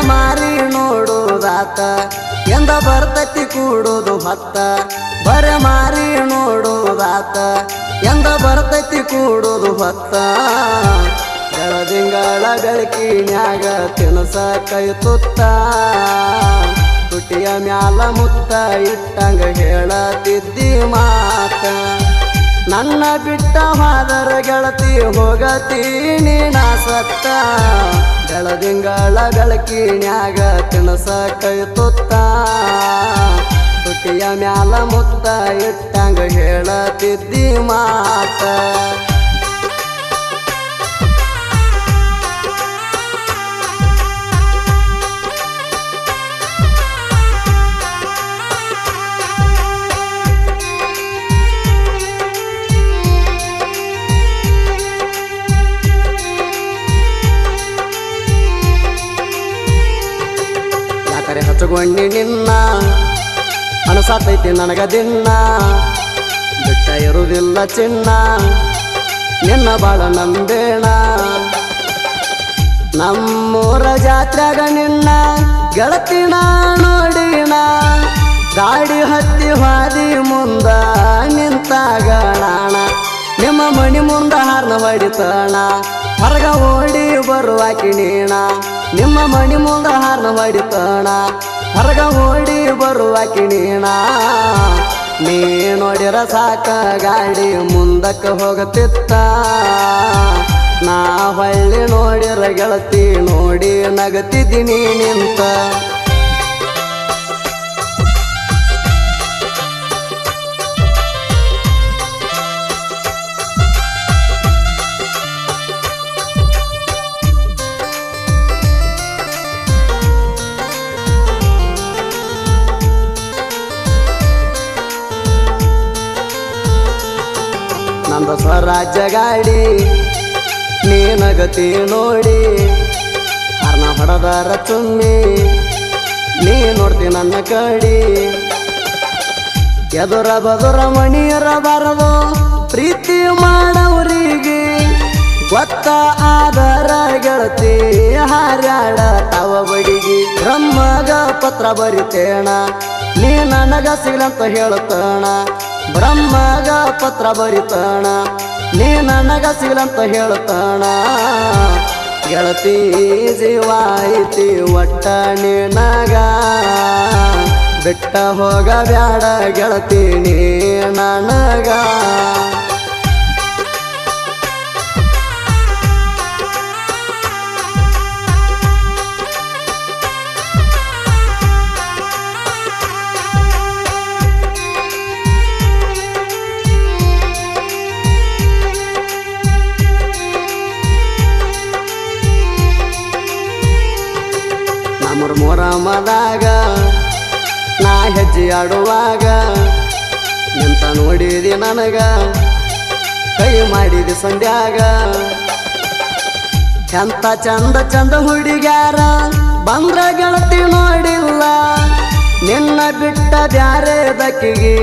ಮಾರಿ ನೋಡುದಾತ ಎಂದ ಬರ್ತತಿ ಕೂಡುದು ಹೊತ್ತ ಮಾರಿ ನೋಡುದಾತ ಎಂದ ಬರ್ತತಿ ಕೂಡುದು ಹೊತ್ತ ಬೆಳದಿಂಗಳ ಬೆಳಕಿನ್ಯಾಗ ತಿನಸ ಕೈ ತುತ್ತ ತುಟಿಯ ಮ್ಯಾಲ ಮುತ್ತ ಇಟ್ಟಂಗ ಹೇಳತಿದ್ದಿ ಮಾತ ನನ್ನ ಬಿಟ್ಟ ಹೋದರ ಗೆಳತಿ ಹೋಗತೀನಿ ನಾ ಸತ್ತ ಬೆಳದಿಂಗಳ ಬೆಳಕಿನ್ಯಾಗ ತಿನಸ ಕೈ ತುತ್ತ ತುಟಿಯ ಮ್ಯಾಲ ಮುತ್ತ ಇಟ್ಟಂಗ ಹೇಳತಿದ್ದಿ ಮಾತ ಹಚ್ಚಗೊಂಡಿ ನಿನ್ನ ಅನಸಾತೈತಿ ನನಗ ದಿನ್ನ ಬಿಟ್ಟ ಇರುವುದಿಲ್ಲ ಚಿನ್ನ ನಿನ್ನ ಬಾಳ ನಂಬೇಣ ನಮ್ಮೂರ ಜಾತ್ರೆಗ ನಿನ್ನ ಗೆಳತಿನ ನೋಡಿನ ಗಾಡಿ ಹತ್ತಿ ಹಾದಿ ಮುಂದ ನಿಂತಾಗ ನಾಣ ನಿಮ್ಮ ಮಣಿ ಮುಂದ ಹಾರ್ನ ಹೊಡಿತಣ ಹೊರಗ ಓಡಿ ಬರುವಾಕಿ ನೀಣ ನಿಮ್ಮ ಮಣಿ ಮುಂದ ಹಾರ್ನ ಹೊಡಿತಣ ಹೊರಗ ಓಡಿ ಬರುವಾಕಿ ನೀಣ ನೀ ನೋಡಿರ ಸಾಕ ಗಾಡಿ ಮುಂದಕ್ಕೆ ಹೋಗತಿತ್ತ ನಾ ಹೊಳ್ಳಿ ನೋಡಿರ ಗೆಳತಿ ನೋಡಿ ನಗತಿದ್ದೀನಿ ನಿಂತ ನಂದ ಸ್ವರಾಜ್ಯ ಗಾಡಿ ನೀನಗತಿ ನೋಡಿ ಹರ್ನ ಹೊಡೆದರ ಚುಮ್ಮಿ ನೀ ನೋಡ್ತಿ ನನ್ನ ಕಡಿ ಎದುರ ಬದುರ ಮಣಿಯರ ಬರದು ಪ್ರೀತಿ ಮಾಡವ್ರಿಗೆ ಗೊತ್ತ ಆದರ ಗೆಳತಿ ಹಾರ್ಯಾಡ ತವ ಬಡಿಗಿ ಬ್ರಹ್ಮಗ ಪತ್ರ ಬರಿತೇಣ ನೀ ನನಗ ಸಿಗಲಂತ ಹೇಳುತ್ತಣ ಬ್ರಹ್ಮಗ ಪತ್ರ ಬರಿತಣ ನೀ ನನಗ ಸಿಗಲಂತ ಹೇಳುತ್ತಣ ಗೆಳತಿ ಜೀವ ಐತಿ ಒಟ್ಟ ನಿನಗ ಬಿಟ್ಟ ಹೋಗ ಬ್ಯಾಡ ಗೆಳತಿ ನೀ ನನಗ ಮೊರಮದಾಗ ನಾ ಹೆಜ್ಜೆ ಆಡುವಾಗ ನಿಂತ ನೋಡಿದಿ ನನಗ ಕೈ ಮಾಡಿದಿ ಸಂಧ್ಯಾಗ ಎಂತ ಚಂದ ಚಂದ ಹುಡುಗ್ಯಾರ ಬಂದ್ರ ಗೆಳತಿ ನೋಡಿಲ್ಲ ನಿನ್ನ ಬಿಟ್ಟ ಬ್ಯಾರೆ ದಕ್ಕಿಗಿ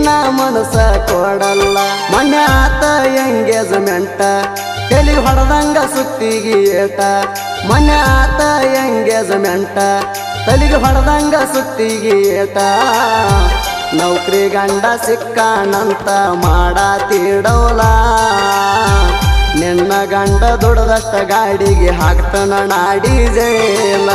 ನಾ ಮನಸ ಕೊಡಲ್ಲ ಮೊನ್ನೆ ಆತ ಎಂಗೇಜ್ಮೆಂಟ ತಲಿ ಹೊಡೆದಂಗ ಸುತ್ತಿಗಿ ಏಟ ಮೊನ್ನೆ ಆತ ಎಂಗೇಜ್ಮೆಂಟ ತಲಿಗೆ ಹೊಡೆದಂಗ ಸುತ್ತಿಗಿ ಏಟ ನೌಕರಿ ಗಂಡ ಸಿಕ್ಕಾನಂತ ಮಾಡಾತಿಡೋಲ ನಿನ್ನ ಗಂಡ ದುಡದಷ್ಟ ಗಾಡಿಗೆ ಹಾಕ್ತನ ನಾಡಿ ಜೇಲ